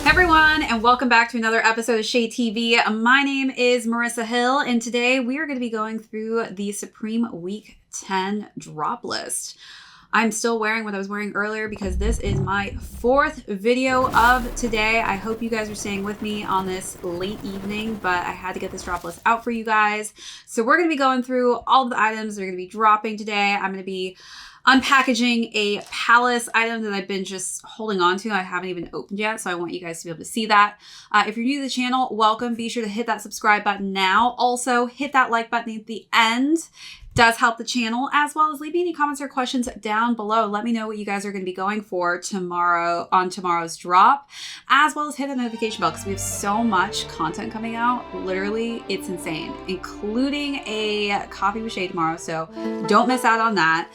Hey everyone, and welcome back to another episode of ShadeTV. My name is Marissa Hill, and today we are going to be going through the Supreme Week 10 drop list. I'm still wearing what I was wearing earlier because this is my fourth video of today. I hope you guys are staying with me on this late evening, but I had to get this drop list out for you guys. So we're going to be going through all of the items that are going to be dropping today. I'm going to be unpackaging a Palace item that I've been just holding on to. I haven't even opened yet, so I want you guys to be able to see that. If you're new to the channel, welcome. Be sure to hit that subscribe button now. Also, hit that like button at the end. Does help the channel, as well as leave me any comments or questions down below. Let me know what you guys are going to be going for tomorrow on tomorrow's drop, as well as hit the notification bell because we have so much content coming out. Literally, it's insane, including a coffee with Shade tomorrow, so don't miss out on that.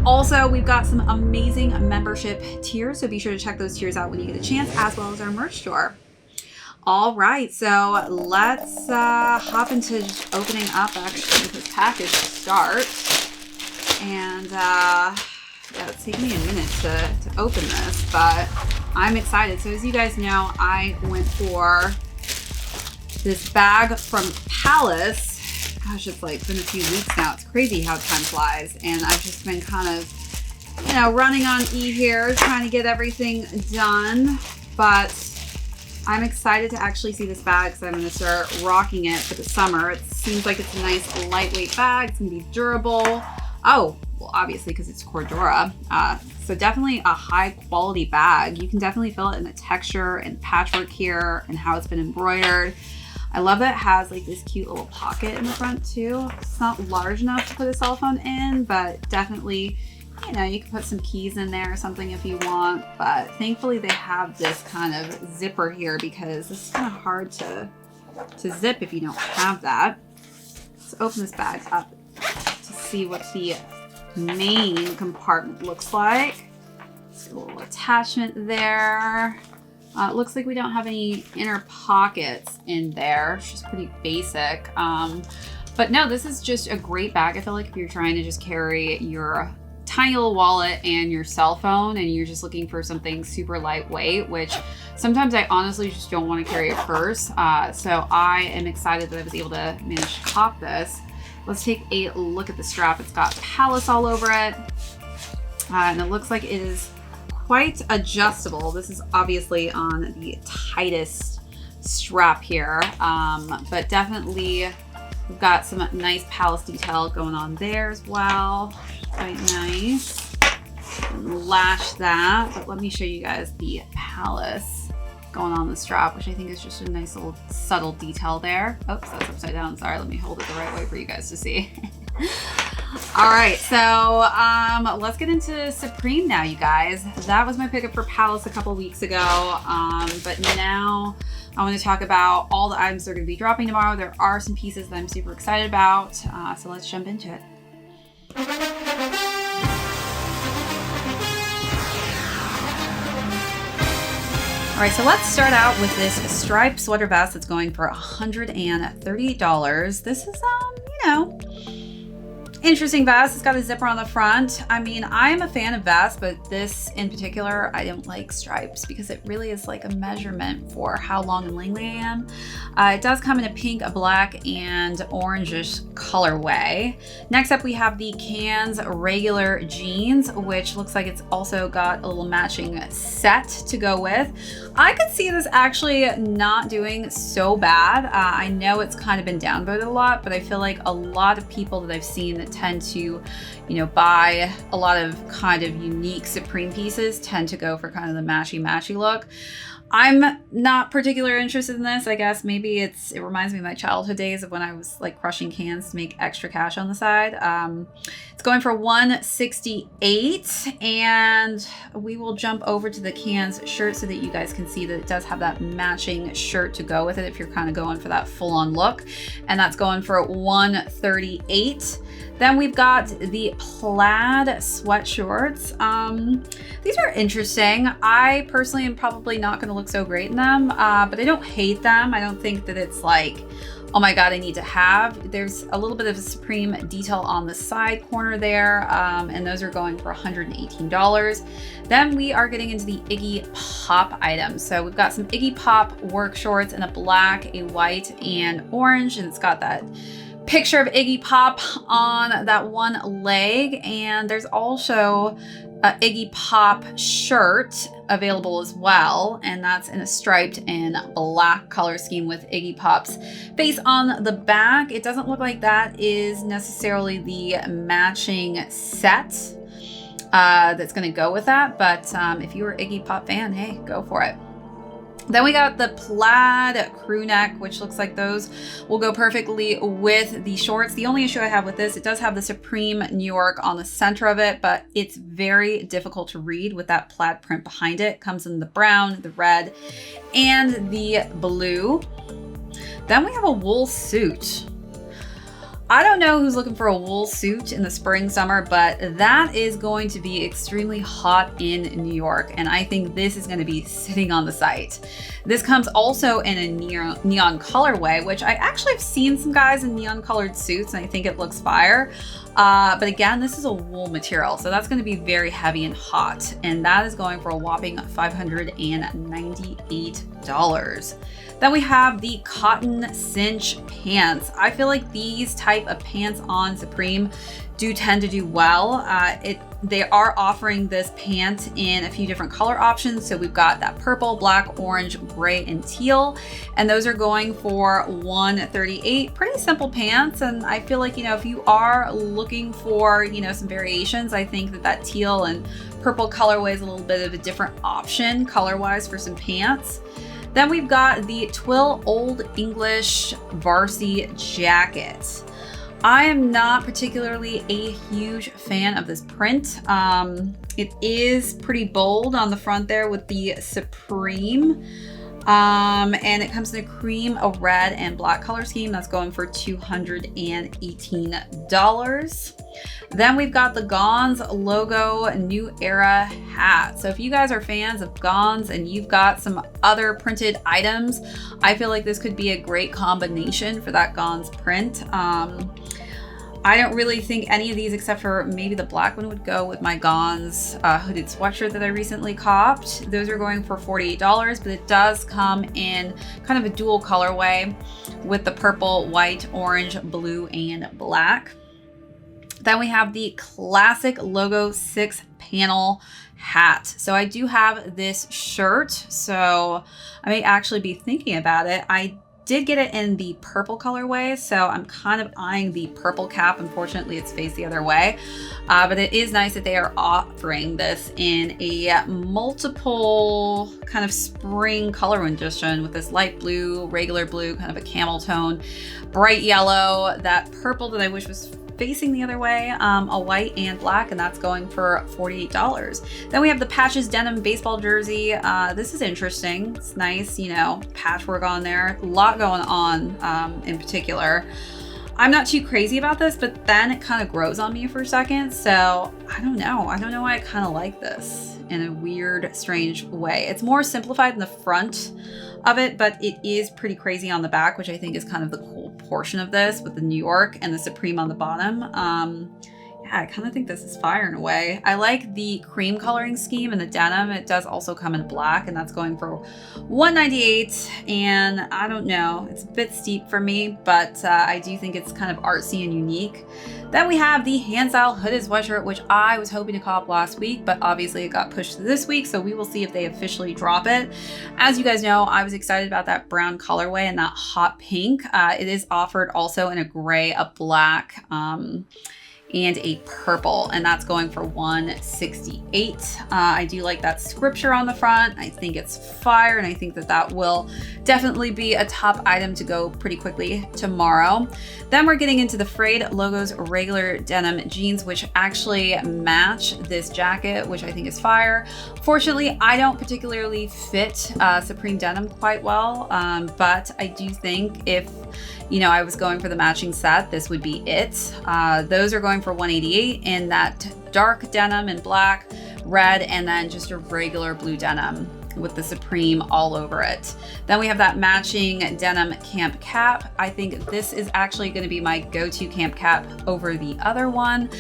Also, we've got some amazing membership tiers, so be sure to check those tiers out when you get a chance, as well as our merch store. All right, so let's hop into just opening up actually this package to start. And yeah, it's taking me a minute to open this, but I'm excited. So as you guys know, I went for this bag from Palace. Gosh, it's like been a few weeks now. It's crazy how time flies. And I've just been kind of, you know, running on E here, trying to get everything done. But I'm excited to actually see this bag because I'm going to start rocking it for the summer. It seems like it's a nice lightweight bag. It's going to be durable. Oh, well, obviously because it's Cordura. So definitely a high quality bag. You can definitely feel it in the texture and patchwork here and how it's been embroidered. I love that it has like this cute little pocket in the front too. It's not large enough to put a cell phone in, but definitely, you know, you can put some keys in there or something if you want, but thankfully they have this kind of zipper here because this is kind of hard to zip if you don't have that. Let's open this bag up to see what the main compartment looks like. There's a little attachment there. It looks like we don't have any inner pockets in there. It's just pretty basic. But no, this is just a great bag. I feel like if you're trying to just carry your tiny little wallet and your cell phone and you're just looking for something super lightweight, which sometimes I honestly just don't want to carry a purse. So I am excited that I was able to manage to cop this. Let's take a look at the strap. It's got Palace all over it. And it looks like it is quite adjustable. This is obviously on the tightest strap here, but definitely we've got some nice Palace detail going on there as well. Quite nice. And lash that, but let me show you guys the Palace going on the strap, which I think is just a nice little subtle detail there. Oops, that's upside down. Sorry, let me hold it the right way for you guys to see. All right, so let's get into Supreme now, you guys. That was my pickup for Palace a couple weeks ago, but now I want to talk about all the items that are going to be dropping tomorrow. There are some pieces that I'm super excited about, so let's jump into it. All right, so let's start out with this striped sweater vest that's going for $138. This is, you know, interesting vest. It's got a zipper on the front. I mean, I'm a fan of vests, but this in particular, I don't like stripes because it really is like a measurement for how long and lengthy I am. It does come in a pink, a black, and orangish colorway. Next up, we have the Cans regular jeans, which looks like it's also got a little matching set to go with. I could see this actually not doing so bad. I know it's kind of been downvoted a lot, but I feel like a lot of people that I've seen that tend to, you know, buy a lot of kind of unique Supreme pieces tend to go for kind of the matchy look. I'm not particularly interested in this. I guess maybe it reminds me of my childhood days of when I was like crushing cans to make extra cash on the side. It's going for $168, and we will jump over to the Cans shirt so that you guys can see that it does have that matching shirt to go with it if you're kind of going for that full-on look, and that's going for $138. Then we've got the plaid sweatshorts. These are interesting. I personally am probably not going to look so great in them, but I don't hate them. I don't think that it's like oh my God, I need to have. There's a little bit of a Supreme detail on the side corner there, and those are going for $118. Then we are getting into the Iggy Pop items. So we've got some Iggy Pop work shorts in a black, a white, and orange, and it's got that picture of Iggy Pop on that one leg. And there's also a Iggy Pop shirt available as well, and that's in a striped and black color scheme with Iggy Pop's face on the back. It doesn't look like that is necessarily the matching set that's going to go with that, but if you're an Iggy Pop fan, hey, go for it. Then we got the plaid crew neck, which looks like those will go perfectly with the shorts. The only issue I have with this, it does have the Supreme New York on the center of it, but it's very difficult to read with that plaid print behind it. It comes in the brown, the red, and the blue. Then we have a wool suit. I don't know who's looking for a wool suit in the spring, summer, but that is going to be extremely hot in New York, and I think this is going to be sitting on the site. This comes also in a neon colorway, which I actually have seen some guys in neon colored suits, and I think it looks fire. But again, this is a wool material, so that's going to be very heavy and hot, and that is going for a whopping $598. Then we have the cotton cinch pants. I feel like these type of pants on Supreme do tend to do well. They are offering this pant in a few different color options. So we've got that purple, black, orange, gray, and teal. And those are going for $138. Pretty simple pants. And I feel like, if you are looking for, some variations, I think that teal and purple colorway is a little bit of a different option color-wise for some pants. Then we've got the Twill Old English Varsity jacket. I am not particularly a huge fan of this print. It is pretty bold on the front there with the Supreme. And it comes in a cream, a red, and black color scheme. That's going for $218. Then we've got the Gons logo New Era hat. So if you guys are fans of Gons and you've got some other printed items, I feel like this could be a great combination for that Gons print. I don't really think any of these, except for maybe the black one, would go with my Gons hooded sweatshirt that I recently copped. Those are going for $48, but it does come in kind of a dual colorway with the purple, white, orange, blue, and black. Then we have the classic logo 6-panel hat. So I do have this shirt, so I may actually be thinking about it. I did get it in the purple colorway, so I'm kind of eyeing the purple cap. Unfortunately, it's faced the other way, but it is nice that they are offering this in a multiple kind of spring color rendition with this light blue, regular blue, kind of a camel tone, bright yellow, that purple that I wish was facing the other way, a white and black, and that's going for $48. Then we have the Patches Denim baseball jersey. This is interesting. It's nice, patchwork on there. A lot going on in particular. I'm not too crazy about this, but then it kind of grows on me for a second. So I don't know why I kind of like this in a weird, strange way. It's more simplified in the front of it, but it is pretty crazy on the back, which I think is kind of the cool portion of this with the New York and the Supreme on the bottom. Yeah, I kind of think this is fire in a way. I like the cream coloring scheme and the denim. It does also come in black, and that's going for $198. And I don't know, it's a bit steep for me, but I do think it's kind of artsy and unique. Then we have the hand style hooded sweatshirt, which I was hoping to cop last week, but obviously it got pushed to this week, so we will see if they officially drop it. As you guys know, I was excited about that brown colorway and that hot pink. It is offered also in a gray, a black, and a purple, and that's going for $168. I do like that scripture on the front. I think it's fire, and I think that will definitely be a top item to go pretty quickly tomorrow. Then we're getting into the Frayed Logos regular denim jeans, which actually match this jacket, which I think is fire. Fortunately, I don't particularly fit Supreme denim quite well, but I do think if I was going for the matching set, this would be it. Those are going for $188 in that dark denim and black, red, and then just a regular blue denim. with the Supreme all over it. Then we have that matching denim camp cap. I think this is actually going to be my go-to camp cap over the other one,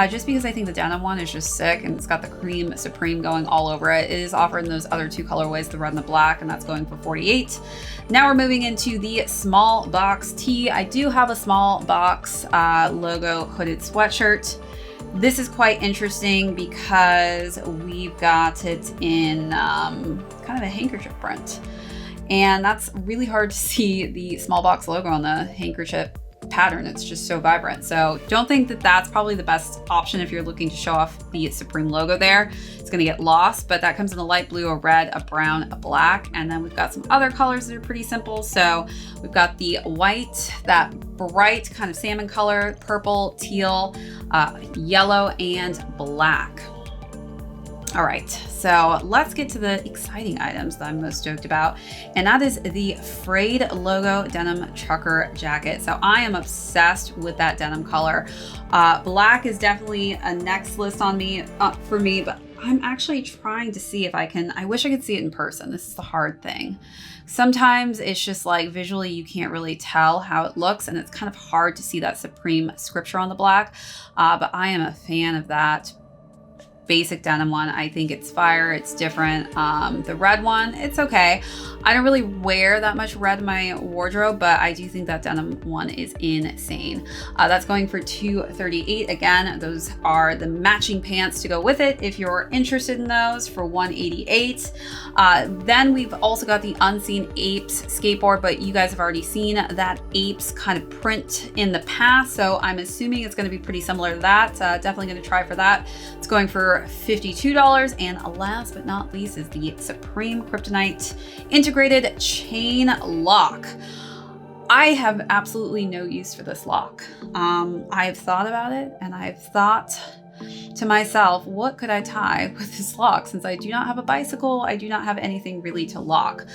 just because I think the denim one is just sick and it's got the cream Supreme going all over it. It is offered in those other two colorways, the red and the black, and that's going for $48. Now we're moving into the small box tee. I do have a small box logo hooded sweatshirt. This is quite interesting because we've got it in kind of a handkerchief print. And that's really hard to see the small box logo on the handkerchief pattern. It's just so vibrant. So don't think that that's probably the best option if you're looking to show off the Supreme logo there. It's going to get lost, but that comes in a light blue, a red, a brown, a black, and then we've got some other colors that are pretty simple. So we've got the white, that bright kind of salmon color, purple, teal, yellow, and black. All right, so let's get to the exciting items that I'm most stoked about, and that is the Frayed logo denim trucker jacket. So I am obsessed with that denim color. Black is definitely a next list on me for me, but I'm actually trying to see if I can. I wish I could see it in person. This is the hard thing. Sometimes it's just like visually you can't really tell how it looks, and it's kind of hard to see that Supreme scripture on the black, but I am a fan of that basic denim one. I think it's fire. It's different. The red one, it's okay. I don't really wear that much red in my wardrobe, but I do think that denim one is insane. That's going for $238. Again, those are the matching pants to go with it if you're interested in those, for $188. Then we've also got the Unseen Apes skateboard, but you guys have already seen that Apes kind of print in the past, so I'm assuming it's going to be pretty similar to that. Definitely going to try for that. It's going for $52. And last but not least is the Supreme Kryptonite integrated chain lock. I have absolutely no use for this lock. I've thought about it, and I've thought to myself, what could I tie with this lock? Since I do not have a bicycle, I do not have anything really to lock.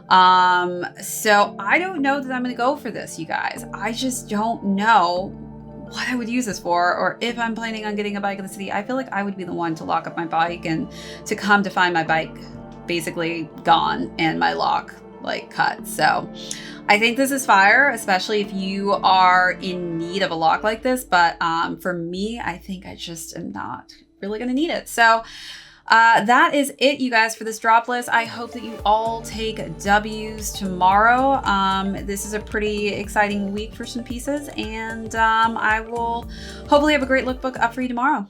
So I don't know that I'm going to go for this, you guys. I just don't know what I would use this for, or if I'm planning on getting a bike in the city. I feel like I would be the one to lock up my bike and to come to find my bike basically gone and my lock like cut. So I think this is fire, especially if you are in need of a lock like this. But for me, I think I just am not really going to need it. So that is it, you guys, for this drop list. I hope that you all take W's tomorrow. This is a pretty exciting week for some pieces, and I will hopefully have a great lookbook up for you tomorrow.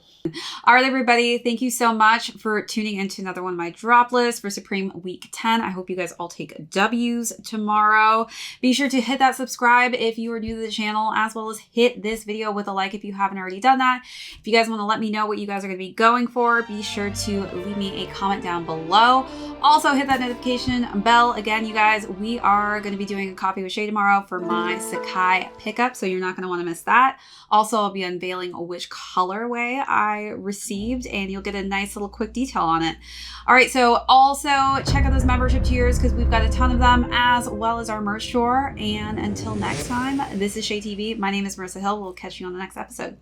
All right, everybody, thank you so much for tuning into another one of my drop lists for Supreme Week 10. I hope you guys all take W's tomorrow. Be sure to hit that subscribe if you are new to the channel, as well as hit this video with a like if you haven't already done that. If you guys want to let me know what you guys are going to be going for, be sure to leave me a comment down below. Also, hit that notification bell. Again, you guys, we are going to be doing a coffee with Shay tomorrow for my Sakai pickup, so you're not going to want to miss that. Also, I'll be unveiling which colorway I received, and you'll get a nice little quick detail on it. All right, so also check out those membership tiers because we've got a ton of them, as well as our merch store. And until next time, this is ShadeTV. My name is Marissa Hill. We'll catch you on the next episode.